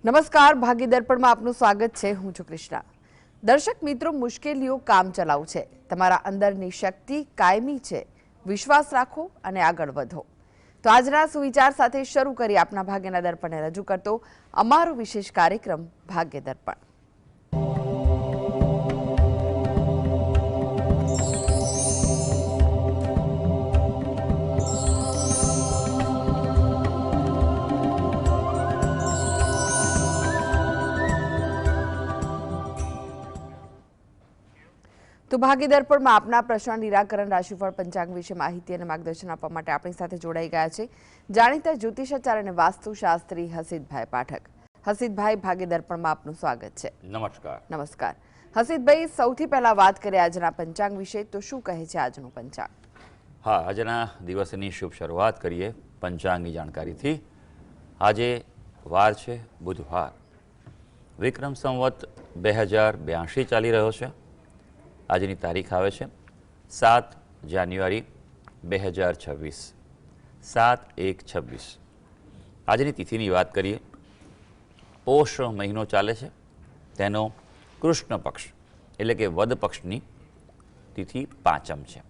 નમસ્કાર, ભાગ્ય દર્પણમાં આપનું સ્વાગત છે. હું છું કૃષ્ણા. દર્શક મિત્રો, મુશ્કેલીઓ કામચલાઉ છે. તમારા અંદરની શક્તિ કાયમી છે. વિશ્વાસ રાખો અને આગળ વધો. તો આજના સુવિચાર સાથે શરૂ કરી આપના ભાગ્યના દર્પણને રજૂ કરતો અમારો વિશેષ કાર્યક્રમ ભાગ્ય દર્પણ. તો ભાગ્ય દર્પણમાં આપના પ્રશ્ન નિરાકરણ, રાશિફળ, પંચાંગ વિશે માહિતી અને માર્ગદર્શન આપવા માટે આપણી સાથે જોડાઈ ગયા છે જાણીતા જ્યોતિષાચાર્ય અને વાસ્તુશાસ્ત્રી હસીતભાઈ પાઠક. હસીતભાઈ, ભાગ્ય દર્પણમાં આપનું સ્વાગત છે. નમસ્કાર. નમસ્કાર. હસીતભાઈ, સૌથી પહેલા વાત કરીએ આજના પંચાંગ વિશે. તો શું કહે છે આજનું પંચાંગ? હા, આજના દિવસની શુભ શરૂઆત કરીએ પંચાંગની જાણકારીથી. આજે વાર છે બુધવાર. વિક્રમ સંવત 2082 ચાલી રહ્યો છે. આજની તારીખ આવે છે 7 જાન્યુઆરી 2026, 7/1/26. આજની તિથિની વાત કરીએ. પોષ મહિનો ચાલે છે, તેનો કૃષ્ણ પક્ષ એટલે કે વદ પક્ષની તિથિ પાંચમ છે.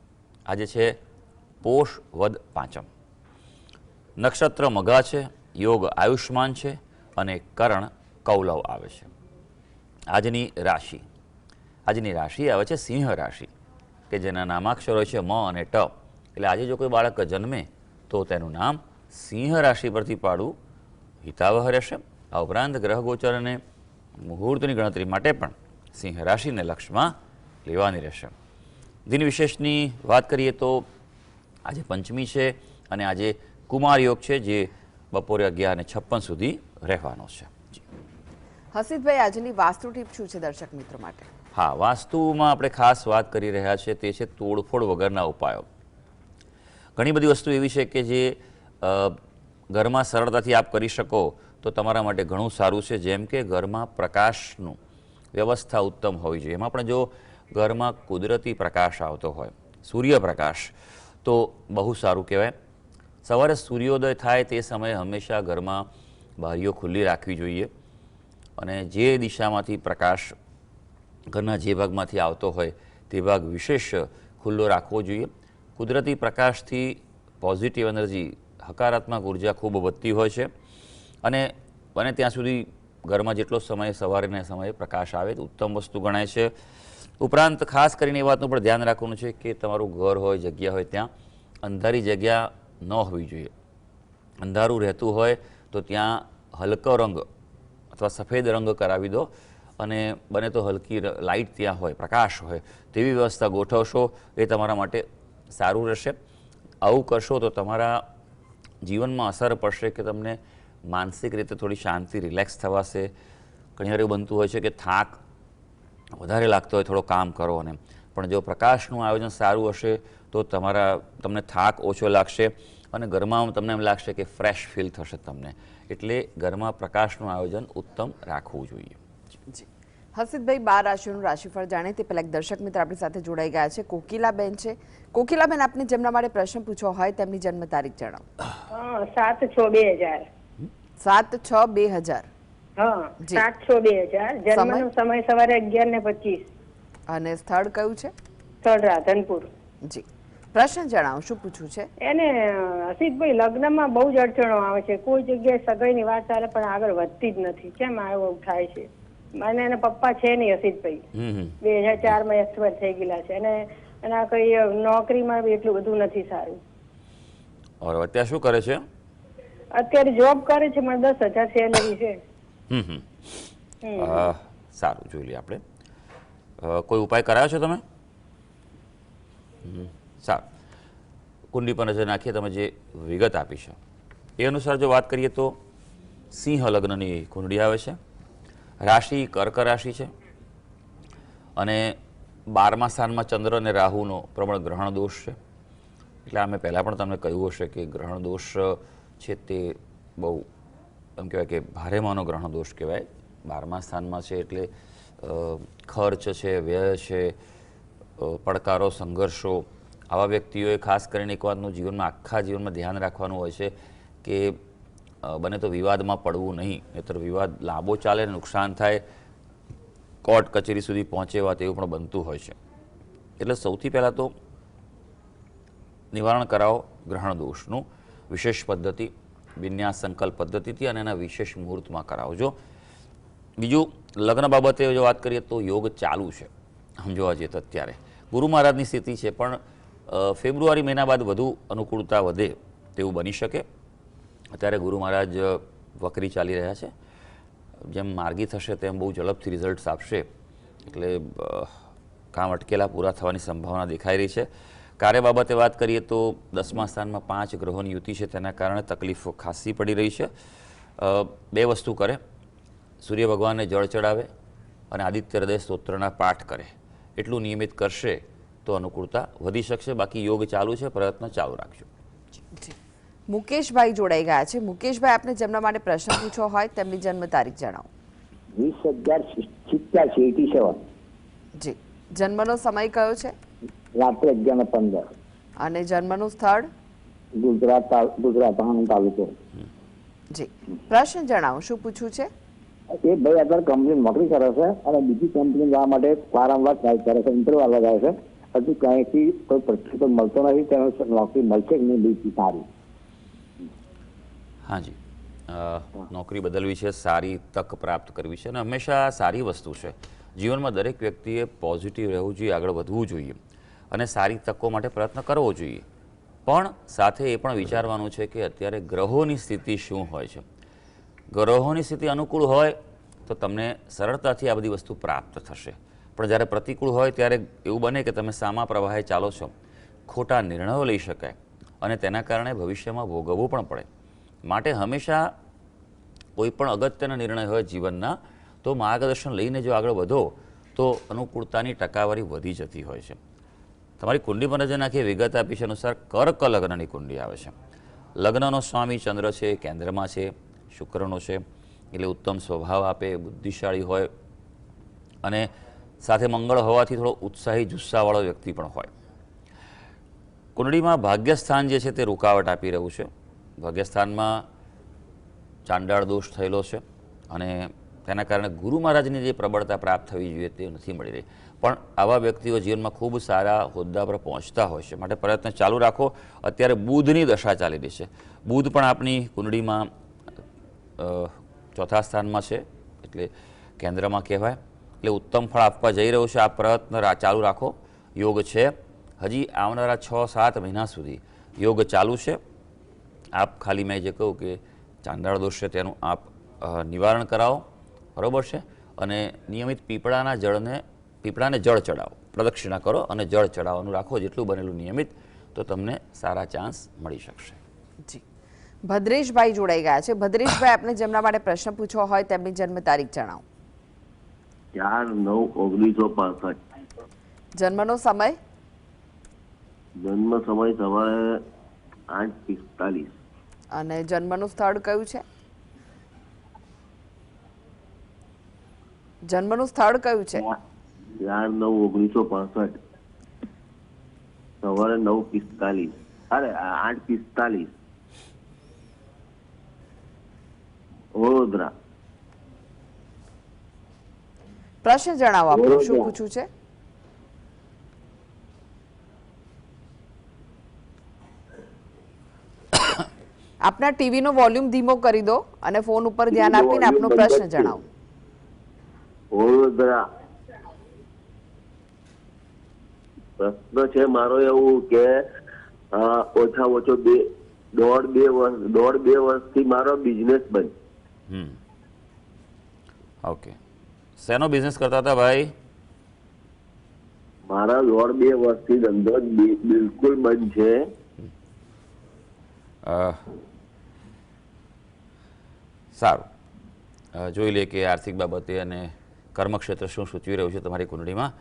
આજે છે પોષ વદ પાંચમ. નક્ષત્ર મઘા છે, યોગ આયુષ્માન છે અને કરણ કૌલવ આવે છે. આજની રાશિ આવે છે સિંહ રાશિ, કે જેના નામાક્ષરો છે મ અને ટ. એટલે આજે જો કોઈ બાળક જન્મે તો તેનું નામ સિંહ રાશિ પરથી પાડવું હિતાવહ રહેશે. આ ઉપરાંત ગ્રહ ગોચર અને મુહૂર્તની ગણતરી માટે પણ સિંહ રાશિને લક્ષમાં લેવાની રહેશે. દિન વિશેષની વાત કરીએ તો આજે પંચમી છે અને આજે કુમાર યોગ છે, જે બપોરે 11:56 સુધી રહેવાનો છે. હસીતભાઈ, આજની વાસ્તુ ટીપ શું છે દર્શક મિત્રો માટે? હા, વાસ્તુમાં આપણે ખાસ વાત કરી રહ્યા છીએ તે છે તોડફોડ વગરના ઉપાયો. ઘણી બધી વસ્તુ એવી છે કે જે ઘરમાં સરળતાથી આપ કરી શકો તો તમારા માટે ઘણું સારું છે. જેમ કે ઘરમાં પ્રકાશનું વ્યવસ્થા ઉત્તમ હોવી જોઈએ. એમાં પણ જો ઘરમાં કુદરતી પ્રકાશ આવતો હોય, સૂર્યપ્રકાશ, તો બહુ સારું કહેવાય. સવારે સૂર્યોદય થાય તે સમયે હંમેશા ઘરમાં બારીઓ ખુલ્લી રાખવી જોઈએ અને જે દિશામાંથી પ્રકાશ ઘરના જે ભાગમાંથી આવતો હોય તે ભાગ વિશેષ ખુલ્લો રાખવો જોઈએ. કુદરતી પ્રકાશથી પોઝિટિવ એનર્જી, હકારાત્મક ઉર્જા ખૂબ વધતી હોય છે અને બને ત્યાં સુધી ઘરમાં જેટલો સમય સવારના સમયે પ્રકાશ આવે તો ઉત્તમ વસ્તુ ગણાય છે. ઉપરાંત ખાસ કરીને એ વાતનું પણ ધ્યાન રાખવાનું છે કે તમારું ઘર હોય, જગ્યા હોય, ત્યાં અંધારી જગ્યા ન હોવી જોઈએ. અંધારું રહેતું હોય તો ત્યાં હલકો રંગ અથવા સફેદ રંગ કરાવી દો અને બને તો હલકી લાઇટ ત્યાં હોય, પ્રકાશ હોય તેવી વ્યવસ્થા ગોઠવશો. એ તમારા માટે સારું રહેશે. આવું કરશો તો તમારા જીવનમાં અસર પડશે કે તમને માનસિક રીતે થોડી શાંતિ, રિલેક્સ થવાશે. ઘણીવાર એવું બનતું હોય છે કે થાક વધારે લાગતો હોય થોડો કામ કરો અને પણ જો પ્રકાશનું આયોજન સારું હશે તો તમને થાક ઓછો લાગશે અને ઘરમાં તમને એમ લાગશે કે ફ્રેશ ફીલ થશે તમને. એટલે ઘરમાં પ્રકાશનું આયોજન ઉત્તમ રાખવું જોઈએ. જી હસીતભાઈ, 12 રાશિઓનું રાશિફળ જાણે તે પહેલા એક દર્શક મિત્ર આપણી સાથે જોડાઈ ગયા છે. કોકિલાબેન છે. કોકિલાબેન, આપને જેમના માટે પ્રશ્ન પૂછવો હોય તેમની જન્મ તારીખ જણાવો. 7/6/2000. 7/6/2000. હા, 7/6/2000. જન્મનો સમય સવારે 11:25. અને સ્થળ કયું છે? સ્થળ રાધનપુર. જી, પ્રશ્ન જણાવો, શું પૂછવું છે? એને હસીતભાઈ, લગ્નમાં બહુ જ અડચણો આવે છે. કોઈ જગ્યાએ સગાઈની વાત ચાલે પણ આગળ વધતી જ નથી. કેમ આવું થાય છે? મને એના પપ્પા છે નહીં હસીતભાઈ, 2004માં એક્સપાયર થઈ ગયેલા છે અને એના કઈ નોકરીમાં બી એટલું બધું નથી સારું. અત્યારે શું કરે છે? અત્યારે જોબ કરે છે, મને 10,000 સેલરી છે. સારું, જોઈ લઈએ આપણે. કોઈ ઉપાય કરાયો છે તમે? સારું, કુંડલી પર નજર નાખીએ. તમે જે વિગત આપી છે એ અનુસાર જો વાત કરીએ તો સિંહ લગ્નની કુંડળી આવે છે. રાશિ કર્ક રાશિ છે અને 12મા સ્થાનમાં ચંદ્ર અને રાહુનો પ્રબળ ગ્રહણ દોષ છે. એટલે અમે પહેલાં પણ તમને કહ્યું હશે કે ગ્રહણ દોષ છે તે બહુ એમ કહેવાય કે ભારેમાંનો ગ્રહણ દોષ કહેવાય. 12મા સ્થાનમાં છે એટલે ખર્ચ છે, વ્યય છે, પડકારો, સંઘર્ષો, આવા વ્યક્તિઓએ ખાસ કરીને એક વાતનું જીવનમાં આખા જીવનમાં ધ્યાન રાખવાનું હોય છે કે બને તો વિવાદમાં પડવું નહીં, નહીંતર વિવાદ લાંબો ચાલે, નુકસાન થાય, કોર્ટ કચેરી સુધી પહોંચેવા તેવું પણ બનતું હોય છે. એટલે સૌથી પહેલાં તો નિવારણ કરાવો ગ્રહણ દોષનું વિશેષ પદ્ધતિ, વિન્યાસ સંકલ્પ પદ્ધતિથી અને એના વિશેષ મુહૂર્તમાં કરાવજો. બીજું, લગ્ન બાબતે જો વાત કરીએ તો યોગ ચાલુ છે. આમ જોવા જઈએ તો અત્યારે ગુરુ મહારાજની સ્થિતિ છે, પણ ફેબ્રુઆરી મહિના બાદ વધુ અનુકૂળતા વધે તેવું બની શકે. અત્યારે ગુરુ મહારાજ વક્રી ચાલી રહ્યા છે. જેમ માર્ગી થશે તેમ બહુ ઝડપથી રિઝલ્ટ્સ આપશે, એટલે કામ અટકેલા પૂરા થવાની સંભાવના દેખાઈ રહી છે. કાર્ય બાબતે વાત કરીએ તો 10મા સ્થાનમાં 5 ગ્રહોની યુતિ છે, તેના કારણે તકલીફો ખાસી પડી રહી છે. 2 વસ્તુ કરે, સૂર્ય ભગવાનને જળ ચડાવે અને આદિત્ય હૃદય સ્તોત્રના પાઠ કરે. એટલું નિયમિત કરશે તો અનુકૂળતા વધી શકશે. બાકી યોગ ચાલુ છે, પ્રયત્ન ચાલુ રાખજો. મુકેશભાઈ જોડાઈ ગયા છે. મુકેશભાઈ, આપને જેમના માટે પ્રશ્ન પૂછવો હોય તેમની જન્મ તારીખ જણાવો. 20/11/87. જી. જન્મનો સમય કયો છે? રાત્રે 11:15. અને જન્મનું સ્થળ? ગુજરાત આણંદ તાલુકો. જી. પ્રશ્ન જણાવો, શું પૂછવું છે? એ ભાઈ અત્યારે કંપની નોકરી કરે છે અને બીજી કંપની જવા માટે વારંવાર ટ્રાય કરે છે, ઇન્ટરવ્યુ આવવા જાય છે. હજુ ક્યાંયથી કોઈ પ્રતિસાદ મળતો નથી. તેને નોકરી મળશે કે નહીં બીજી સારી? હાજી, નોકરી બદલવી છે, સારી તક પ્રાપ્ત કરવી છે, અને હંમેશા સારી વસ્તુ છે. જીવનમાં દરેક વ્યક્તિએ પોઝિટિવ રહેવું જોઈએ, આગળ વધવું જોઈએ અને સારી તકો માટે પ્રયત્ન કરવો જોઈએ. પણ સાથે એ પણ વિચારવાનું છે કે અત્યારે ગ્રહોની સ્થિતિ શું હોય છે. ગ્રહોની સ્થિતિ અનુકૂળ હોય તો તમને સરળતાથી આ બધી વસ્તુ પ્રાપ્ત થશે. પણ જ્યારે પ્રતિકૂળ હોય ત્યારે એવું બને કે તમે સામા પ્રવાહે ચાલો છો, ખોટા નિર્ણયો લઈ શકાય અને તેના કારણે ભવિષ્યમાં ભોગવવું પણ પડે. માટે હંમેશા કોઈ પણ અગત્યના નિર્ણય હોય જીવનના તો માર્ગદર્શન લઈને જો આગળ વધો તો અનુકૂળતાની ટકાવારી વધી જતી હોય છે. તમારી કુંડલી પર નજર નાખીએ, વિગત આપી છે અનુસાર કર્ક લગ્નની કુંડલી આવે છે. લગ્નનો સ્વામી ચંદ્ર છે, કેન્દ્રમાં છે, શુક્રનો છે, એટલે ઉત્તમ સ્વભાવ આપે, બુદ્ધિશાળી હોય અને સાથે મંગળ હોવાથી થોડો ઉત્સાહી જુસ્સાવાળો વ્યક્તિ પણ હોય. કુંડળીમાં ભાગ્યસ્થાન જે છે તે રૂકાવટ આપી રહ્યું છે. ભાગ્યસ્થાનમાં ચાંડાળ દોષ થયેલો છે અને તેના કારણે ગુરુ મહારાજની જે પ્રબળતા પ્રાપ્ત થવી જોઈએ તે નથી મળી રહી. પણ આવા વ્યક્તિઓ જીવનમાં ખૂબ સારા હોદ્દા પર પહોંચતા હોય છે. માટે પ્રયત્ન ચાલુ રાખો. અત્યારે બુધની દશા ચાલી રહી છે. બુધ પણ આપણી કુંડળીમાં 4થા સ્થાનમાં છે, એટલે કેન્દ્રમાં કહેવાય. એટલે ઉત્તમ ફળ આપવા જઈ રહ્યો છે. આ પ્રયત્ન ચાલુ રાખો. યોગ છે. હજી આવનારા 6-7 મહિના સુધી યોગ ચાલુ છે. આપ ખાલી મેં જે કહું કે ચાંડાળ દોષ છે તેનું આપ નિવારણ કરાવો, બરાબર છે, અને નિયમિત પીપળાને જળ ચડાવો, પ્રદક્ષિણા કરો અને જળ ચડાવવાનું રાખો. જેટલું બનેલું નિયમિત તો તમને સારા ચાન્સ મળી શકશે. જી. ભદ્રેશભાઈ જોડાઈ ગયા છે. ભદ્રેશભાઈ, આપને જેમના માટે પ્રશ્ન પૂછવો હોય તેમની જન્મ તારીખ જણાવો. 4/9/1965. જન્મનો સમય? જન્મ સમય સવારે 8:45. અને જન્મનું સ્થળ કયું છે? જન્મનું સ્થળ કયું છે? 4/9/1965. સવારે 9:45. અરે 8:45. વડોદરા. પ્રશ્ન જણાવો, આપનું શું પૂછવું છે? આપના ટીવી નો વોલ્યુમ ધીમો કરી દો અને ફોન ઉપર ધ્યાન આપીને આપનો પ્રશ્ન જણાવો. વડોદરા. પ્રશ્ન છે મારો એવું કે ઓછામાં ઓછો 1.5 વર્ષથી મારો બિઝનેસ બંધ. ઓકે. શેનો બિઝનેસ કરતા હતા ભાઈ? મારા 1.5 વર્ષથી ધંધો બિલકુલ બંધ છે. સારું, જોઈ લે કે આર્થિક બાબતે અને કર્મક્ષેત્ર શું સૂચવી રહ્યું છે તમારી કુંડળીમાં.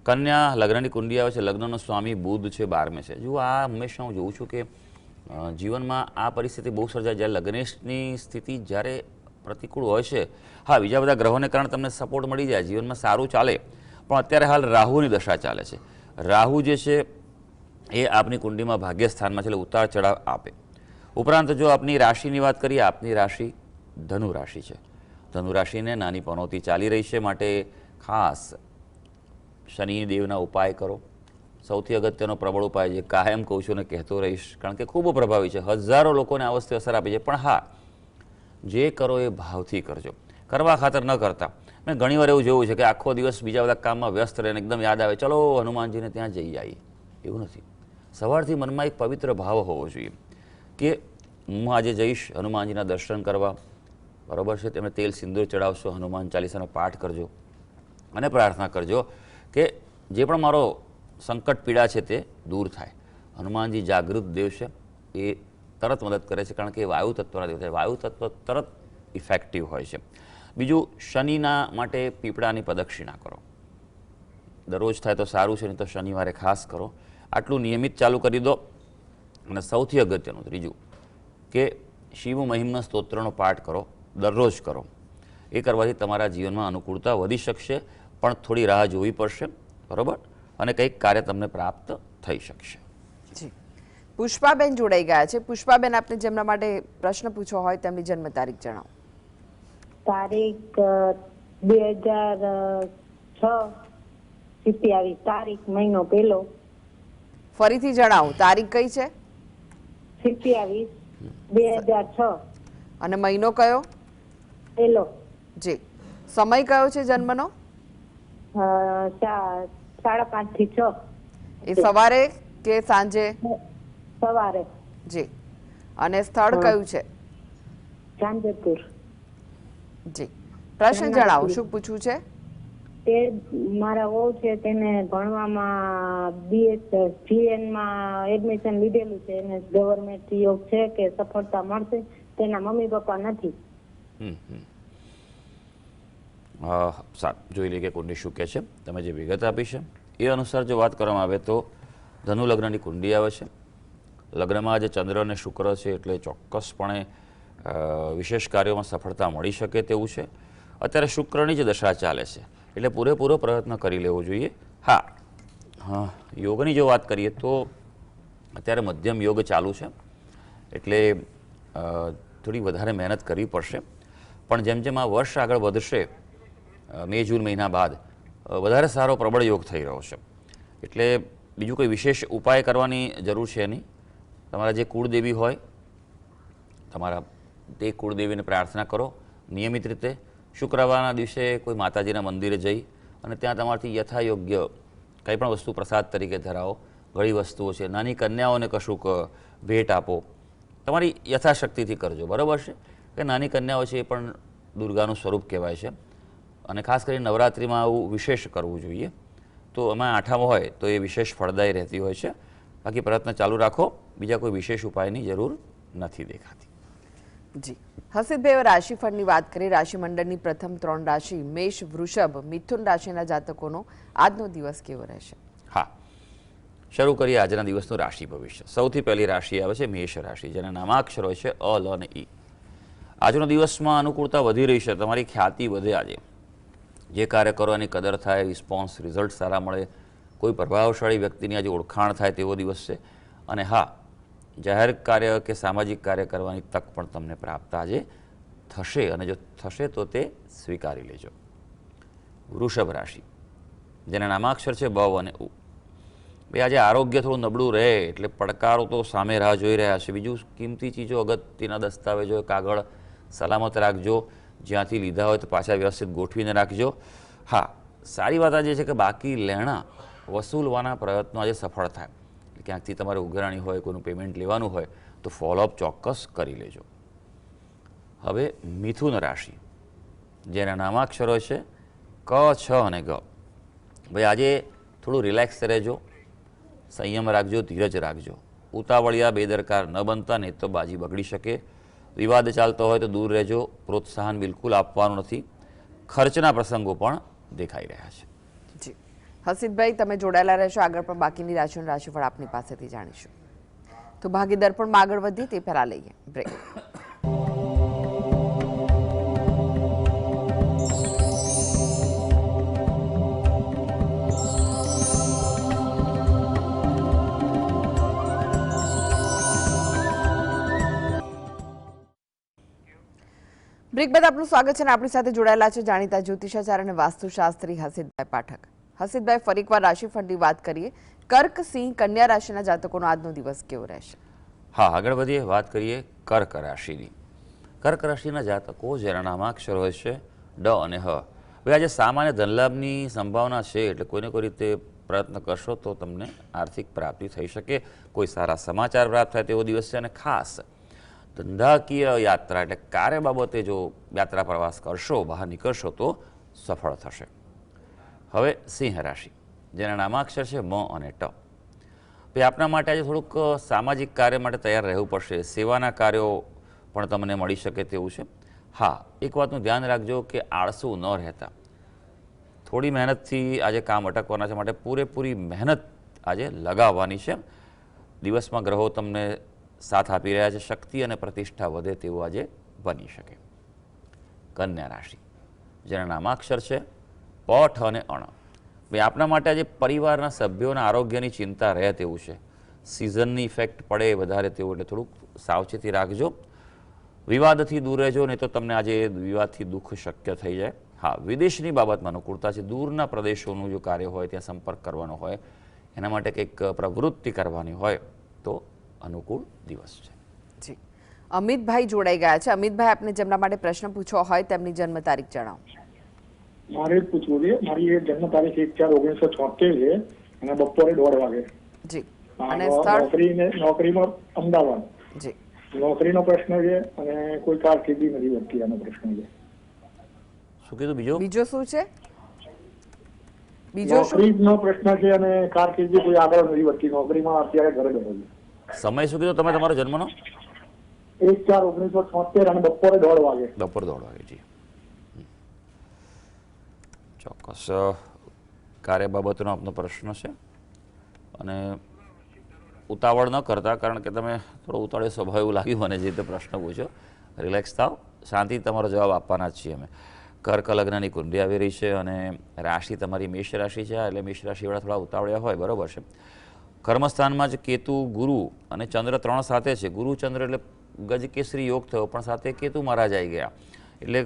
કન્યા લગ્નની કુંડળી આવે છે. લગ્નનો સ્વામી બુધ છે, 12મે છે. જુઓ, આ હંમેશા હું જોઉં છું કે જીવનમાં આ પરિસ્થિતિ બહુ સર્જાય જ્યારે લગ્નેશની સ્થિતિ જ્યારે પ્રતિકૂળ હોય છે. હા, બીજા બધા ગ્રહોને કારણે તમને સપોર્ટ મળી જાય, જીવનમાં સારું ચાલે. પણ અત્યારે હાલ રાહુની દશા ચાલે છે. રાહુ જે છે એ આપની કુંડળીમાં ભાગ્યસ્થાનમાં છે, એટલે ઉતાર ચઢાવ આપે. ઉપરાંત જો આપની રાશિની વાત કરીએ, આપની રાશિ ધનુ રાશિ છે. ધનુ રાશિને નાની પનોતી ચાલી રહી છે, માટે ખાસ શનિદેવના ઉપાય કરો. સૌથી અગત્યનો પ્રબળ ઉપાય જે કાયમ કહું છું ને કહેતો રહીશ, કારણ કે ખૂબ પ્રભાવી છે. હજારો લોકોને આ વસ્તુ અસર આપે છે. પણ હા, જે કરો એ ભાવથી કરજો, કરવા ખાતર ન કરતા. મેં ઘણીવાર એવું જોયું છે કે આખો દિવસ બીજા બધા કામમાં વ્યસ્ત રહીને એકદમ યાદ આવે ચલો હનુમાનજીને ત્યાં જઈ આવીએ. એવું નથી. સવારથી મનમાં એક પવિત્ર ભાવ હોવો જોઈએ કે હું આજે જઈશ હનુમાનજીના દર્શન કરવા, બરાબર છે. તેમને તેલ સિંદૂર ચડાવશો, હનુમાન ચાલીસાનો પાઠ કરજો અને પ્રાર્થના કરજો કે જે પણ મારો સંકટ પીડા છે તે દૂર થાય. હનુમાનજી જાગૃત દેવ છે, એ તરત મદદ કરે છે, કારણ કે એ વાયુ તત્વના દેવ છે. વાયુ તત્વ તરત ઇફેક્ટિવ હોય છે. બીજું, શનિના માટે પીપળાની પ્રદક્ષિણા કરો. દરરોજ થાય તો સારું છે, નહીં તો શનિવારે ખાસ કરો. આટલું નિયમિત ચાલુ કરી દો. અને સૌથી અગત્યનું ત્રીજું કે શિવ મહિમ્ન સ્તોત્રનો પાઠ કરો, દરરોજ કરો. એ કરવાથી તમારા જીવનમાં અનુકૂળતા વધી શકશે, પણ થોડી રાહ જોવી પડશે, બરાબર, અને કંઈક કાર્ય તમને પ્રાપ્ત થઈ શકશે. જી, પુષ્પાબેન જોડાઈ ગયા છે. પુષ્પાબેન, આપને જેમના માટે પ્રશ્ન પૂછવો હોય તેમની જન્મ તારીખ જણાવો. તારીખ 2006 27 તારીખ મહિનો પહેલો. ફરીથી જણાવો, તારીખ કઈ છે? 27 2006 અને મહિનો કયો? પહેલો. જી. સમય કયો છે જન્મનો? 5:30 થી 6. એ સવારે કે સાંજે? સવારે. જી. અને સ્થળ કયું છે? ચાંદપુર. જી. પ્રશ્ન જણાવો, શું પૂછવું છે? તે મારા વહુ છે, તેને ભણવામાં BSGN માં એડમિશન લીધેલું છે. એને ગવર્મેન્ટ યોગ છે કે સફળતા મળશે? તેના મમ્મી પપ્પા નથી. સારું, જોઈ લઈએ કે કુંડલી શું કહે છે. તમે જે વિગત આપી છે એ અનુસાર જો વાત કરવામાં આવે તો ધનુ લગ્નની કુંડલી આવે છે. લગ્નમાં જે ચંદ્ર અને શુક્ર છે, એટલે ચોક્કસપણે વિશેષ કાર્યોમાં સફળતા મળી શકે તેવું છે. અત્યારે શુક્રની જ દશા ચાલે છે, એટલે પૂરેપૂરો પ્રયત્ન કરી લેવો જોઈએ. હા, યોગની જો વાત કરીએ તો અત્યારે મધ્યમ યોગ ચાલુ છે, એટલે થોડી વધારે મહેનત કરવી પડશે. પણ જેમ જેમ આ વર્ષ આગળ વધશે, મે જૂન મહિના બાદ વધારે સારો પ્રબળ યોગ થઈ રહ્યો છે. એટલે બીજું કોઈ વિશેષ ઉપાય કરવાની જરૂર છે નહીં. તમારા જે કુળદેવી હોય, તમારા તે કુળદેવીને પ્રાર્થના કરો નિયમિત રીતે. શુક્રવારના દિવસે કોઈ માતાજીના મંદિરે જઈ અને ત્યાં તમારાથી યથાયોગ્ય કંઈ પણ વસ્તુ પ્રસાદ તરીકે ધરાવો. ઘણી વસ્તુઓ છે, નાની કન્યાઓને કશુંક ભેટ આપો. તમારી યથાશક્તિથી કરજો, બરાબર છે. કે નાની કન્યાઓ છે એ પણ દુર્ગાનું સ્વરૂપ કહેવાય છે, અને ખાસ કરીને નવરાત્રિમાં આવું વિશેષ કરવું જોઈએ. તો એમાં આઠમ હોય તો એ વિશેષ ફળદાયી રહેતી હોય છે. બાકી પ્રયત્ન ચાલુ રાખો, બીજા કોઈ વિશેષ ઉપાયની જરૂર નથી દેખાતી. જી. હસીબભાઈ, રાશિફળની વાત કરીએ. રાશિમંડળની પ્રથમ 3 રાશિ મેષ, વૃષભ, મિથુન રાશિના જાતકોનો આજનો દિવસ કેવો રહેશે? હા, શરૂ કરીએ આજના દિવસનું રાશિ ભવિષ્ય. સૌથી પહેલી રાશિ આવે છે મેષ રાશિ, જેના નામાક્ષર હોય છે અ, લ અને ઈ. આજનો દિવસમાં અનુકૂળતા વધી રહી છે, તમારી ખ્યાતિ વધે. આજે જે કાર્ય કરો એની કદર થાય, રિસ્પોન્સ, રિઝલ્ટ સારા મળે, કોઈ પ્રભાવશાળી વ્યક્તિની આજે ઓળખાણ થાય તેવો દિવસ છે. અને હા, જાહેર કાર્ય કે સામાજિક કાર્ય કરવાની તક પણ તમને પ્રાપ્ત આજે થશે, અને જો થશે તો તે સ્વીકારી લેજો. વૃષભ રાશિ, જેના નામાક્ષર છે બ અને ઉ. ભાઈ, આજે આરોગ્ય થોડું નબળું રહે, એટલે પડકારો તો સામે રાહ જોઈ રહ્યા છે. બીજું, કિંમતી ચીજો, અગત્યના દસ્તાવેજો, કાગળ સલામત રાખજો. જ્યાંથી લીધા હોય તો પાછા વ્યવસ્થિત ગોઠવીને રાખજો. હા, સારી વાત આજે છે કે બાકી લેણા વસૂલવાના પ્રયત્નો આજે સફળ થાય. ક્યાંકથી તમારે ઉઘરાણી હોય, કોઈનું પેમેન્ટ લેવાનું હોય તો ફોલોઅપ ચોક્કસ કરી લેજો. હવે મિથુન રાશિ, જેના નામાક્ષરો છે ક, છ અને ગ. ભાઈ, આજે થોડું રિલેક્સ રહેજો, સંયમ રાખજો, ધીરજ રાખજો. ઉતાવળિયા બેદરકાર ન બનતા, નહીં તો બાજી બગડી શકે. વિવાદ ચાલતો હોય તો દૂર રહેજો. પ્રોત્સાહન બિલકુલ આપવાનું નથી. ખર્ચના પ્રસંગો પણ દેખાઈ રહ્યા છે. જી. હસીબભાઈ, તમે જોડાયેલા રહેશો. આગળ પણ બાકીની રાશિઓનું રાશિફળ આપની પાસેથી જાણીશું. તો ભાગ્ય દર્પણમાં આગળ વધીએ તે પહેલા લઈએ બ્રેક. બ્રેક બાદ આપનું સ્વાગત છે અને આપણી સાથે જોડાયેલા છે જાણીતા જ્યોતિષાચાર્ય અને વાસ્તુશાસ્ત્રી હસીદભાઈ પાઠક. હસીદભાઈ, ફરી એકવાર રાશિફળની વાત કરીએ. કર્ક, સિંહ, કન્યા રાશિના જાતકોનો આજનો દિવસ કેવો રહેશે? હા, આગળ વધીએ, વાત કરીએ કર્ક રાશિની. કર્ક રાશિના જાતકો જેના નામાક્ષર હોય છે ડ અને હ. હવે આજે સામાન્ય ધનલાભની સંભાવના છે, એટલે કોઈને કોઈ રીતે પ્રયત્ન કરશો તો તમને આર્થિક પ્રાપ્તિ થઈ શકે, કોઈ સારા સમાચાર પ્રાપ્ત થાય તેવો દિવસ છે. અને ખાસ ધંધાકીય યાત્રા એટલે કાર્ય બાબતે જો યાત્રા પ્રવાસ કરશો, બહાર નીકળશો તો સફળ થશે. હવે સિંહ રાશિ જેના નામાક્ષર છે મ અને ટ. ભાઈ આપના માટે આજે થોડુંક સામાજિક કાર્ય માટે તૈયાર રહેવું પડશે. સેવાના કાર્યો પણ તમને મળી શકે તેવું છે. હા, એક વાતનું ધ્યાન રાખજો કે આળસુ ન રહેતા. થોડી મહેનતથી આજે કામ અટકવાના છે, માટે પૂરેપૂરી મહેનત આજે લગાવવાની છે. દિવસમાં ગ્રહો તમને સાથ આપી રહ્યા છે, શક્તિ અને પ્રતિષ્ઠા વધે તેવું આજે બની શકે. કન્યા રાશિ જેના નામાક્ષર છે પ, ઠ અને અણ. ભાઈ આપના માટે આજે પરિવારના સભ્યોના આરોગ્યની ચિંતા રહે તેવું છે. સિઝનની ઇફેક્ટ પડે વધારે તેવું, એટલે થોડુંક સાવચેતી રાખજો. વિવાદથી દૂર રહેજો, નહીં તો તમને આજે વિવાદથી દુઃખ શક્ય થઈ જાય. હા, વિદેશની બાબતમાં અનુકૂળતા છે. દૂરના પ્રદેશોનું જો કાર્ય હોય, ત્યાં સંપર્ક કરવાનો હોય, એના માટે કંઈક પ્રવૃત્તિ કરવાની હોય તો અનુકૂળ દિવસ છે. જી, અમિતભાઈ જોડાઈ ગયા છે. અમિતભાઈ, આપને જેમના માટે પ્રશ્ન પૂછવો હોય તેમની જન્મ તારીખ જણાવો. મારે પૂછવું છે, મારી જન્મ તારીખ 1/4/1976 છે અને બપોરે 1:30 વાગે. જી, અને સ્થળ? નોકરીમાં અમદાવાદ. જી, નોકરીનો પ્રશ્ન છે અને કોઈ કારકિર્દી નથી વધતી, આનો પ્રશ્ન છે. શું કીધું બીજો? બીજો શું છે? બીજો શું? નોકરીનો પ્રશ્ન છે અને કારકિર્દી કોઈ આગળ નથી વધતી. નોકરીમાં અત્યારે ઘરે બેઠો છું. સમય શું કીધું તમે તમારો જન્મનો? 1/4/1976 અને બપોરે 1:30 વાગે. બપોર 1:30 વાગે. જી, ચોક્કસ કાર્ય બાબતનો આપનો પ્રશ્ન છે. અને ઉતાવળ ન કરતા, કારણ કે તમે થોડો ઉતાવળે સ્વભાવ એવું લાગ્યું મને જે રીતે પ્રશ્ન પૂછ્યો. રિલેક્સ થાવ, શાંતિથી તમારો જવાબ આપવાના જ છીએ અમે. કર્ક લગ્નની કુંડળી આવી રહી છે અને રાશિ તમારી મેષ રાશિ છે, એટલે મેષ રાશિવાળા થોડા ઉતાવળિયા હોય, બરાબર છે. કર્મસ્થાનમાં જ કેતુ, ગુરુ અને ચંદ્ર 3 સાથે છે. ગુરુ ચંદ્ર એટલે ગજકેસરી યોગ થયો, પણ સાથે કેતુ મહારાજ આવી ગયા, એટલે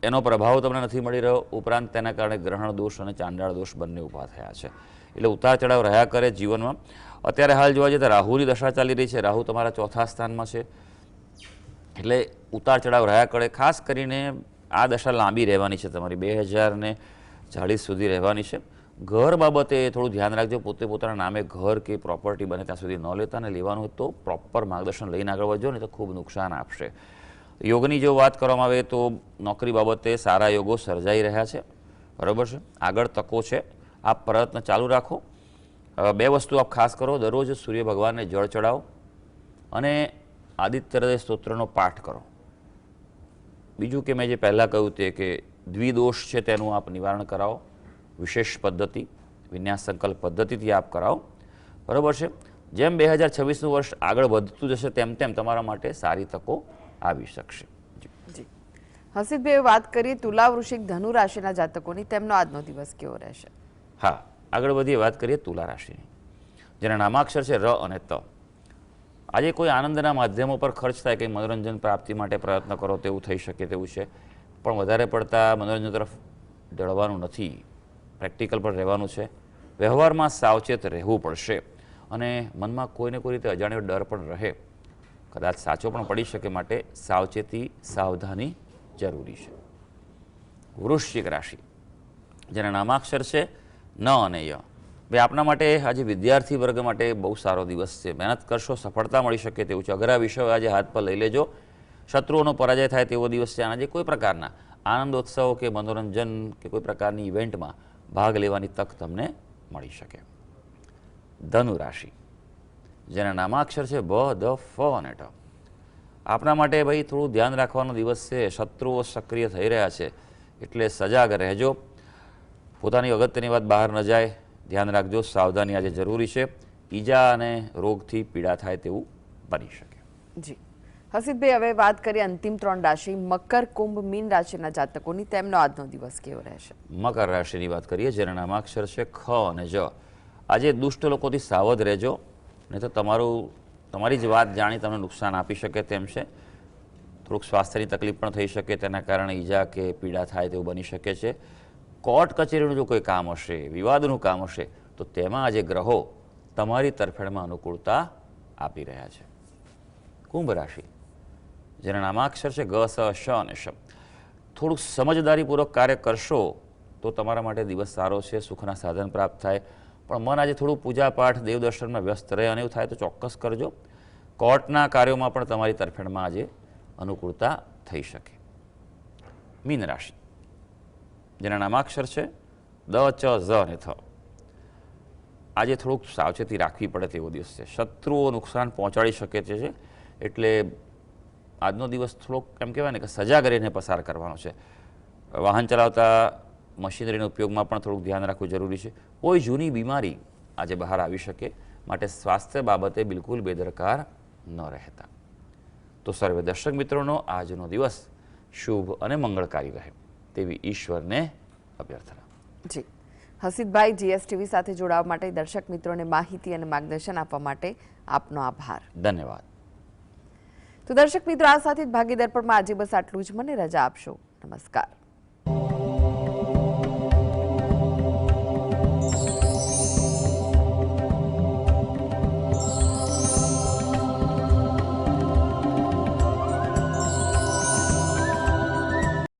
એનો પ્રભાવ તમને નથી મળી રહ્યો. ઉપરાંત તેના કારણે ગ્રહણ દોષ અને ચાંડાળ દોષ બંને ઊભા થયા છે, એટલે ઉતાર ચઢાવ રહ્યા કરે જીવનમાં. અત્યારે હાલ જોવા જઈએ તો રાહુની દશા ચાલી રહી છે. રાહુ તમારા 4થા સ્થાનમાં છે, એટલે ઉતાર ચઢાવ રહ્યા કરે. ખાસ કરીને આ દશા લાંબી રહેવાની છે, તમારી 2040 સુધી રહેવાની છે. ઘર બાબતે થોડું ધ્યાન રાખજો. પોતે પોતાના નામે ઘર કે પ્રોપર્ટી બને ત્યાં સુધી ન લેતા, અને લેવાનું હોય તો પ્રોપર માર્ગદર્શન લઈને આગળ વધજો, નહીં તો ખૂબ નુકસાન આપશે. યોગની જો વાત કરવામાં આવે તો નોકરી બાબતે સારા યોગો સર્જાઈ રહ્યા છે, બરાબર છે. આગળ તકો છે, આપ પ્રયત્ન ચાલુ રાખો. 2 વસ્તુ આપ ખાસ કરો: દરરોજ સૂર્ય ભગવાનને જળ ચડાવો અને આદિત્ય હૃદય સ્તોત્રનો પાઠ કરો. બીજું કે મેં જે પહેલાં કહ્યું તે કે દ્વિદોષ છે તેનું આપ નિવારણ કરાવો. વિશેષ પદ્ધતિ, વિન્યાસ સંકલ્પ પદ્ધતિથી આપ કરાવો, બરાબર છે. જેમ 2026નું વર્ષ આગળ વધતું જશે તેમ તેમ તમારા માટે સારી તકો આવી શકશે. જી, હસીદભાઈ, વાત કરીએ તુલા, વૃશ્ચિક, ધનુ રાશિના જાતકોની, તેમનો આજનો દિવસ કેવો રહેશે? હા, આગળ વધીએ, વાત કરીએ તુલા રાશિની, જેના નામાક્ષર છે ર અને ત. આજે કોઈ આનંદના માધ્યમો પર ખર્ચ થાય, કંઈ મનોરંજન પ્રાપ્તિ માટે પ્રયત્ન કરો તેવું થઈ શકે તેવું છે, પણ વધારે પડતા મનોરંજન તરફ ઢળવાનું નથી. પ્રેક્ટિકલ પર રહેવાનું છે. વ્યવહારમાં સાવચેત રહેવું પડશે અને મનમાં કોઈને કોઈ રીતે અજાણ્યો ડર પણ રહે, કદાચ સાચો પણ પડી શકે, માટે સાવચેતી, સાવધાની જરૂરી છે. વૃશ્ચિક રાશિ જેના નામાક્ષર છે ન અને ય. ભાઈ આપના માટે આજે વિદ્યાર્થી વર્ગ માટે બહુ સારો દિવસ છે. મહેનત કરશો, સફળતા મળી શકે તેવું છે. અઘરા વિષયો આજે હાથ પર લઈ લેજો. શત્રુઓનો પરાજય થાય તેવો દિવસ છે. આજે કોઈ પ્રકારના આનંદોત્સવ કે મનોરંજન કે કોઈ પ્રકારની ઇવેન્ટમાં ભાગ લેવાની તક તમને મળી શકે. ધનુ રાશિ જેના નામાક્ષર છે બ, દ, ફ અને ટ. આપના માટે ભાઈ થોડું ધ્યાન રાખવાનો દિવસ છે. શત્રુઓ સક્રિય થઈ રહ્યા છે, એટલે સજાગ રહેજો. પોતાની અગત્યની વાત બહાર ન જાય, ધ્યાન રાખજો. સાવધાની આજે જરૂરી છે. ઈજા અને રોગથી પીડા થાય તેવું બની શકે. જી, હસીદભાઈ, હવે વાત કરીએ અંતિમ 3 રાશિ, મકર, કુંભ, મીન રાશિના જાતકોની, તેમનો આજનો દિવસ કેવો રહેશે? મકર રાશિની વાત કરીએ, જેના નામાક્ષર છે ખ અને જ. આજે દુષ્ટ લોકોથી સાવધ રહેજો, નહીં તો તમારી જ વાત જાણી તમને નુકસાન આપી શકે તેમ છે. થોડુંક સ્વાસ્થ્યની તકલીફ પણ થઈ શકે, તેના કારણે ઈજા કે પીડા થાય તેવું બની શકે છે. કોર્ટ કચેરીનું જો કોઈ કામ હશે, વિવાદનું કામ હશે, તો તેમાં આજે ગ્રહો તમારી તરફેણમાં અનુકૂળતા આપી રહ્યા છે. કુંભ રાશિ, જેના નામાક્ષર છે ગ, સ, શ અને શ. થોડુંક સમજદારીપૂર્વક કાર્ય કરશો તો તમારા માટે દિવસ સારો છે, સુખના સાધન પ્રાપ્ત થાય. પણ મન આજે થોડું પૂજાપાઠ દેવદર્શનમાં વ્યસ્ત રહે અને એવું થાય તો ચોક્કસ કરજો. કોર્ટના કાર્યોમાં પણ તમારી તરફેણમાં આજે અનુકૂળતા થઈ શકે. મીન રાશિ, જેના નામાક્ષર છે દ, ચ, ઝ અને થ. આજે થોડુંક સાવચેતી રાખવી પડે તેવો દિવસ છે. શત્રુઓ નુકસાન પહોંચાડી શકે છે, એટલે આજનો દિવસ થોડોક એમ કહેવાય ને કે સજાગ રહીને પસાર કરવાનો છે. વાહન ચલાવતા મશીનરીના ઉપયોગમાં પણ થોડુંક ધ્યાન રાખવું જરૂરી છે. કોઈ જૂની બીમારી આજે બહાર આવી શકે, માટે સ્વાસ્થ્ય બાબતે બિલકુલ બેદરકાર ન રહેતા. તો સર્વે દર્શક મિત્રોનો આજનો દિવસ શુભ અને મંગળકારી રહે તેવી ઈશ્વરને અભ્યર્થના. જી હસીદભાઈ, GSTV સાથે જોડાવા માટે, દર્શક મિત્રોને માહિતી અને માર્ગદર્શન આપવા માટે આપનો આભાર. ધન્યવાદ. તો દર્શક મિત્રો, આ સાથે જ ભાગીદાર પણ આજે બસ આટલું જ. મને રજા આપશો. નમસ્કાર.